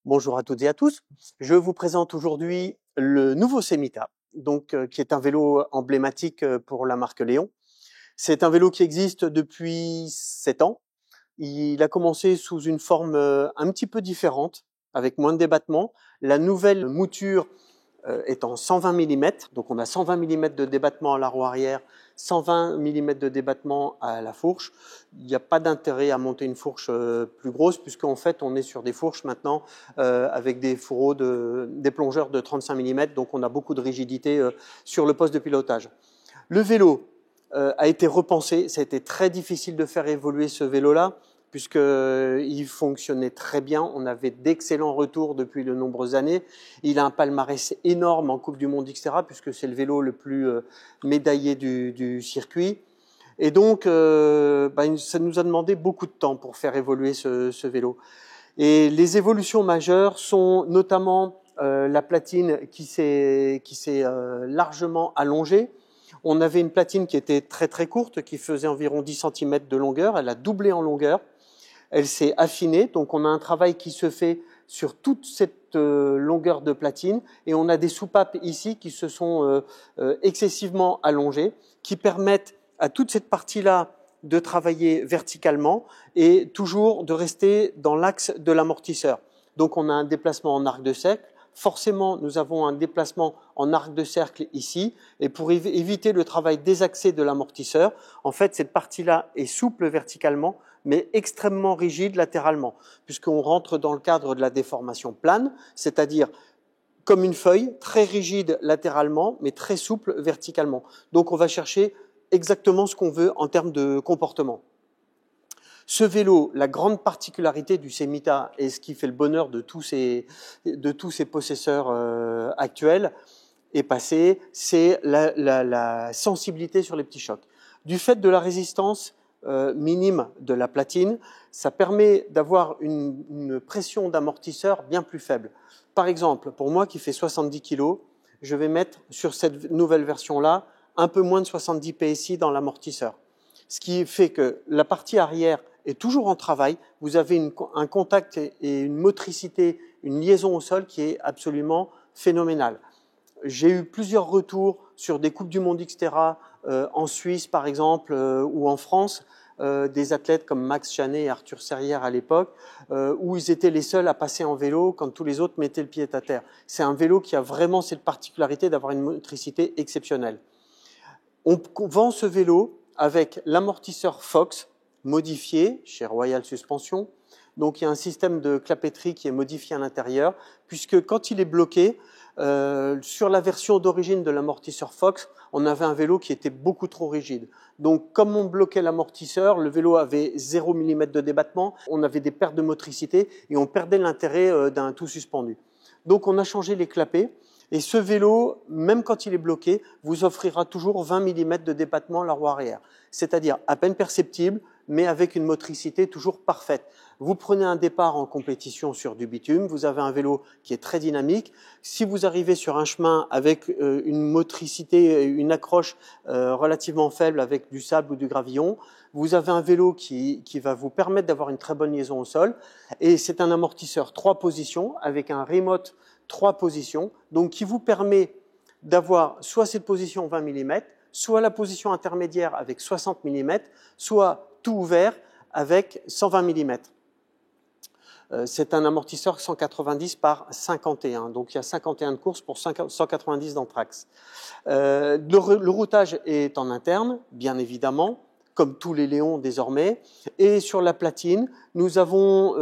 Bonjour à toutes et à tous. Je vous présente aujourd'hui le nouveau Semita, qui est un vélo emblématique pour la marque Léon. C'est un vélo qui existe depuis 7 ans. Il a commencé sous une forme un petit peu différente, avec moins de débattement. La nouvelle mouture est en 120 mm, donc on a 120 mm de débattement à la roue arrière, 120 mm de débattement à la fourche. Il n'y a pas d'intérêt à monter une fourche plus grosse, puisqu'en fait on est sur des fourches maintenant avec des fourreaux, des plongeurs de 35 mm, donc on a beaucoup de rigidité sur le poste de pilotage. Le vélo a été repensé, ça a été très difficile de faire évoluer ce vélo-là, puisqu'il fonctionnait très bien, on avait d'excellents retours depuis de nombreuses années. Il a un palmarès énorme en Coupe du Monde, etc., puisque c'est le vélo le plus médaillé du circuit. Et donc, ça nous a demandé beaucoup de temps pour faire évoluer ce vélo. Et les évolutions majeures sont notamment la platine qui s'est largement allongée. On avait une platine qui était très très courte, qui faisait environ 10 cm de longueur. Elle a doublé en longueur. Elle s'est affinée, donc on a un travail qui se fait sur toute cette longueur de platine, et on a des soupapes ici qui se sont excessivement allongées, qui permettent à toute cette partie-là de travailler verticalement et toujours de rester dans l'axe de l'amortisseur. Donc on a un déplacement en arc de cercle. Forcément, nous avons un déplacement en arc de cercle ici, et pour éviter le travail désaxé de l'amortisseur, en fait, cette partie-là est souple verticalement, mais extrêmement rigide latéralement, puisqu'on rentre dans le cadre de la déformation plane, c'est-à-dire comme une feuille, très rigide latéralement, mais très souple verticalement. Donc on va chercher exactement ce qu'on veut en termes de comportement. Ce vélo, la grande particularité du Semita, et ce qui fait le bonheur de tous ses possesseurs actuels et passés, c'est la sensibilité sur les petits chocs. Du fait de la résistance minime de la platine, ça permet d'avoir une pression d'amortisseur bien plus faible. Par exemple, pour moi qui fais 70 kg, je vais mettre sur cette nouvelle version-là un peu moins de 70 PSI dans l'amortisseur. Ce qui fait que la partie arrière est toujours en travail. Vous avez un contact et une motricité, une liaison au sol qui est absolument phénoménale. J'ai eu plusieurs retours sur des Coupes du Monde, etc., en Suisse par exemple, ou en France, des athlètes comme Max Chanet et Arthur Serrière à l'époque, où ils étaient les seuls à passer en vélo quand tous les autres mettaient le pied à terre. C'est un vélo qui a vraiment cette particularité d'avoir une motricité exceptionnelle. On vend ce vélo avec l'amortisseur Fox modifié chez Royal Suspension. Donc il y a un système de clapetterie qui est modifié à l'intérieur, puisque quand il est bloqué, sur la version d'origine de l'amortisseur Fox, on avait un vélo qui était beaucoup trop rigide. Donc comme on bloquait l'amortisseur, le vélo avait 0 mm de débattement, on avait des pertes de motricité et on perdait l'intérêt d'un tout suspendu. Donc on a changé les clapets. Et ce vélo, même quand il est bloqué, vous offrira toujours 20 mm de débattement à la roue arrière. C'est-à-dire à peine perceptible, mais avec une motricité toujours parfaite. Vous prenez un départ en compétition sur du bitume, vous avez un vélo qui est très dynamique. Si vous arrivez sur un chemin avec une motricité, une accroche relativement faible avec du sable ou du gravillon, vous avez un vélo qui va vous permettre d'avoir une très bonne liaison au sol. Et c'est un amortisseur 3 positions avec un remote 3 positions, donc qui vous permet d'avoir soit cette position 20 mm, soit la position intermédiaire avec 60 mm, soit tout ouvert avec 120 mm. C'est un amortisseur 190 par 51, donc il y a 51 de course pour 190 d'anthrax. Le routage est en interne, bien évidemment, comme tous les Léons désormais. Et sur la platine, nous avons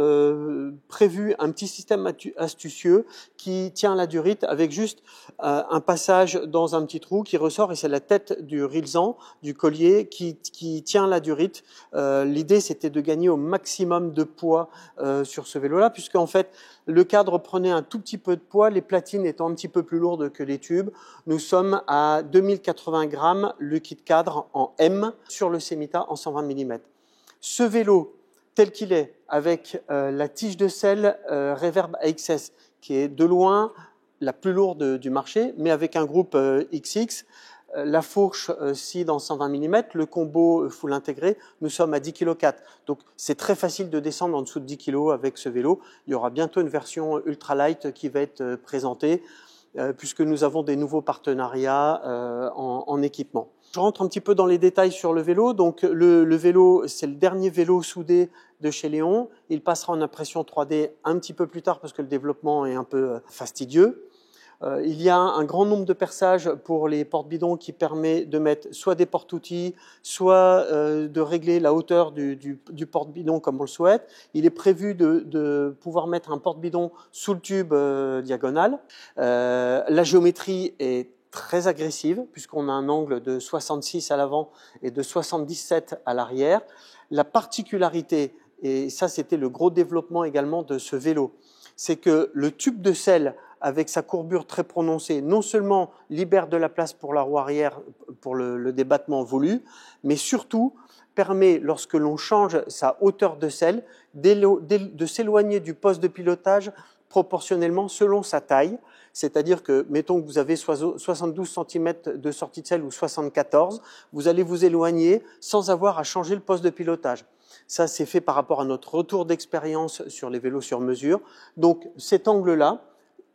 prévu un petit système astucieux qui tient la durite avec juste un passage dans un petit trou qui ressort, et c'est la tête du rilsan, du collier, qui tient la durite. L'idée, c'était de gagner au maximum de poids sur ce vélo-là, puisqu'en fait, le cadre prenait un tout petit peu de poids, les platines étant un petit peu plus lourdes que les tubes. Nous sommes à 2080 grammes, le kit cadre en M sur le Semita en 120 mm. Ce vélo, tel qu'il est, avec la tige de selle Reverb AXS, qui est de loin la plus lourde du marché, mais avec un groupe XX. La fourche SID en 120 mm, le combo full intégré, nous sommes à 10,4 kg. Donc c'est très facile de descendre en dessous de 10 kg avec ce vélo. Il y aura bientôt une version ultralight qui va être présentée, puisque nous avons des nouveaux partenariats en équipement. Je rentre un petit peu dans les détails sur le vélo. Donc le vélo, c'est le dernier vélo soudé de chez Léon. Il passera en impression 3D un petit peu plus tard parce que le développement est un peu fastidieux. Il y a un grand nombre de perçages pour les porte-bidons qui permet de mettre soit des porte-outils, soit de régler la hauteur du porte-bidon comme on le souhaite. Il est prévu de pouvoir mettre un porte-bidon sous le tube diagonal. La géométrie est très agressive puisqu'on a un angle de 66 à l'avant et de 77 à l'arrière. La particularité, et ça c'était le gros développement également de ce vélo, c'est que le tube de selle avec sa courbure très prononcée, non seulement libère de la place pour la roue arrière pour le débattement voulu, mais surtout permet, lorsque l'on change sa hauteur de selle, de s'éloigner du poste de pilotage proportionnellement selon sa taille. C'est-à-dire que, mettons que vous avez 72 cm de sortie de selle ou 74, vous allez vous éloigner sans avoir à changer le poste de pilotage. Ça, c'est fait par rapport à notre retour d'expérience sur les vélos sur mesure. Donc, cet angle-là,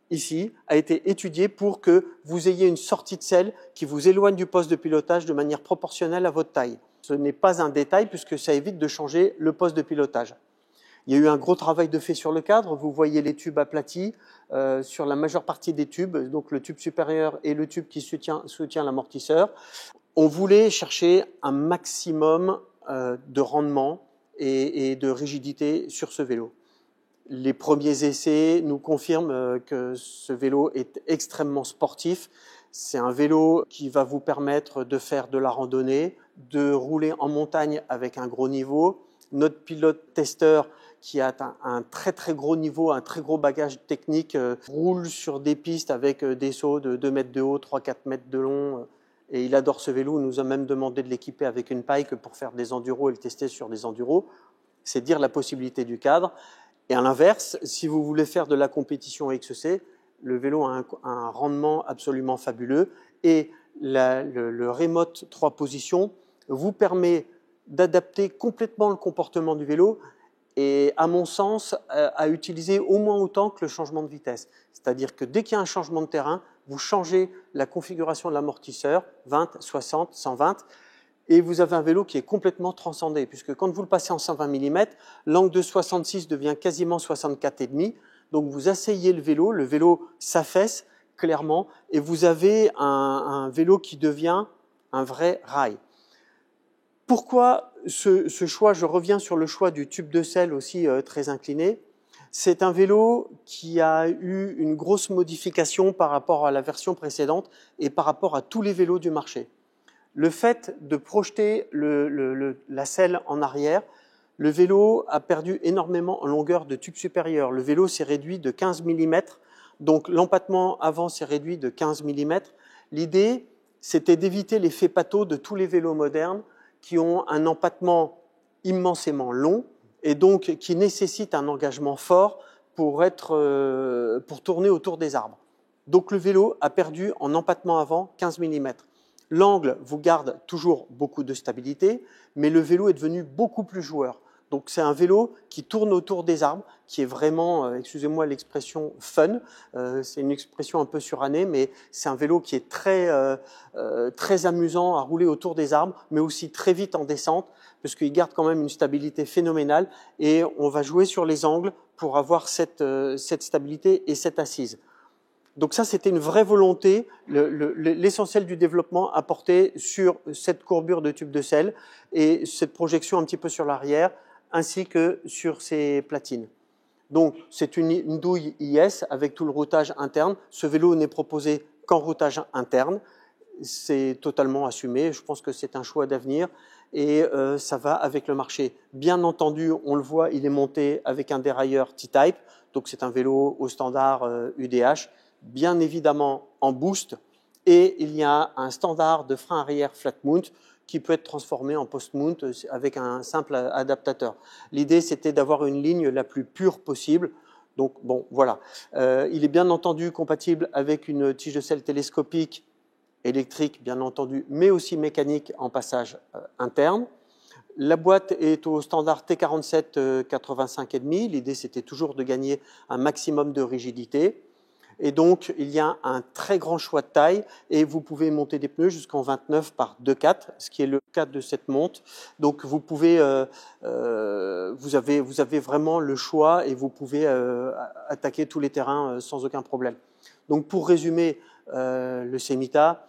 ici, a été étudié pour que vous ayez une sortie de selle qui vous éloigne du poste de pilotage de manière proportionnelle à votre taille. Ce n'est pas un détail puisque ça évite de changer le poste de pilotage. Il y a eu un gros travail de fait sur le cadre. Vous voyez les tubes aplatis sur la majeure partie des tubes, donc le tube supérieur et le tube qui soutient l'amortisseur. On voulait chercher un maximum de rendement et de rigidité sur ce vélo. Les premiers essais nous confirment que ce vélo est extrêmement sportif. C'est un vélo qui va vous permettre de faire de la randonnée, de rouler en montagne avec un gros niveau. Notre pilote testeur, qui a un très très gros niveau, un très gros bagage technique, roule sur des pistes avec des sauts de 2 mètres de haut, 3-4 mètres de long. Et il adore ce vélo. Il nous a même demandé de l'équiper avec une pike pour faire des enduros et le tester sur des enduros. C'est dire la possibilité du cadre. Et à l'inverse, si vous voulez faire de la compétition XC, le vélo a un rendement absolument fabuleux et le remote 3 positions vous permet d'adapter complètement le comportement du vélo et, à mon sens, à utiliser au moins autant que le changement de vitesse. C'est-à-dire que dès qu'il y a un changement de terrain, vous changez la configuration de l'amortisseur, 20, 60, 120, et vous avez un vélo qui est complètement transcendé, puisque quand vous le passez en 120 mm, l'angle de 66 devient quasiment 64,5, donc vous asseyez le vélo s'affaisse clairement, et vous avez un vélo qui devient un vrai rail. Pourquoi ce choix? Je reviens sur le choix du tube de selle aussi très incliné. C'est un vélo qui a eu une grosse modification par rapport à la version précédente et par rapport à tous les vélos du marché. Le fait de projeter la selle en arrière, le vélo a perdu énormément en longueur de tube supérieur. Le vélo s'est réduit de 15 mm, donc l'empattement avant s'est réduit de 15 mm. L'idée, c'était d'éviter l'effet pâteau de tous les vélos modernes qui ont un empattement immensément long et donc qui nécessitent un engagement fort pour tourner autour des arbres. Donc le vélo a perdu en empattement avant 15 mm. L'angle vous garde toujours beaucoup de stabilité, mais le vélo est devenu beaucoup plus joueur. Donc c'est un vélo qui tourne autour des arbres, qui est vraiment, excusez-moi l'expression, fun. C'est une expression un peu surannée, mais c'est un vélo qui est très amusant à rouler autour des arbres, mais aussi très vite en descente, parce qu'il garde quand même une stabilité phénoménale, et on va jouer sur les angles pour avoir cette stabilité et cette assise. Donc ça, c'était une vraie volonté, l'essentiel du développement apporté sur cette courbure de tube de selle et cette projection un petit peu sur l'arrière, ainsi que sur ces platines. Donc c'est une douille IS avec tout le routage interne. Ce vélo n'est proposé qu'en routage interne. C'est totalement assumé. Je pense que c'est un choix d'avenir et ça va avec le marché. Bien entendu, on le voit, il est monté avec un dérailleur T-Type. Donc c'est un vélo au standard UDH. Bien évidemment en boost, et il y a un standard de frein arrière flat mount qui peut être transformé en post mount avec un simple adaptateur. L'idée, c'était d'avoir une ligne la plus pure possible. Donc bon, voilà. Il est bien entendu compatible avec une tige de selle télescopique électrique, bien entendu, mais aussi mécanique en passage interne. La boîte est au standard T47 85,5. L'idée, c'était toujours de gagner un maximum de rigidité. Et donc, il y a un très grand choix de taille et vous pouvez monter des pneus jusqu'en 29 par 2,4, ce qui est le cas de cette monte. Donc, vous pouvez, vous avez vraiment le choix et vous pouvez attaquer tous les terrains sans aucun problème. Donc, pour résumer, le Semita,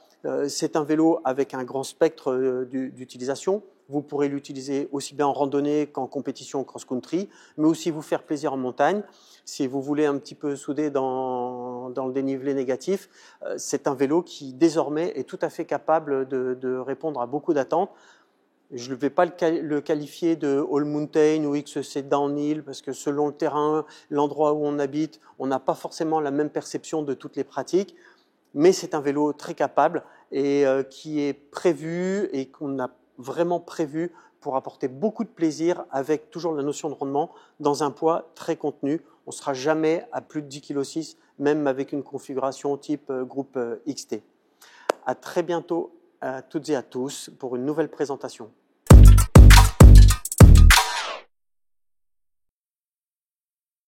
c'est un vélo avec un grand spectre d'utilisation. Vous pourrez l'utiliser aussi bien en randonnée qu'en compétition cross-country, mais aussi vous faire plaisir en montagne. Si vous voulez un petit peu souder dans le dénivelé négatif, c'est un vélo qui désormais est tout à fait capable de répondre à beaucoup d'attentes. Je ne vais pas le qualifier de all mountain ou XC downhill parce que selon le terrain, l'endroit où on habite, on n'a pas forcément la même perception de toutes les pratiques. Mais c'est un vélo très capable et qui est prévu et qu'on a vraiment prévu pour apporter beaucoup de plaisir avec toujours la notion de rendement dans un poids très contenu. On ne sera jamais à plus de 10,6 kg, même avec une configuration type groupe XT. À très bientôt à toutes et à tous pour une nouvelle présentation.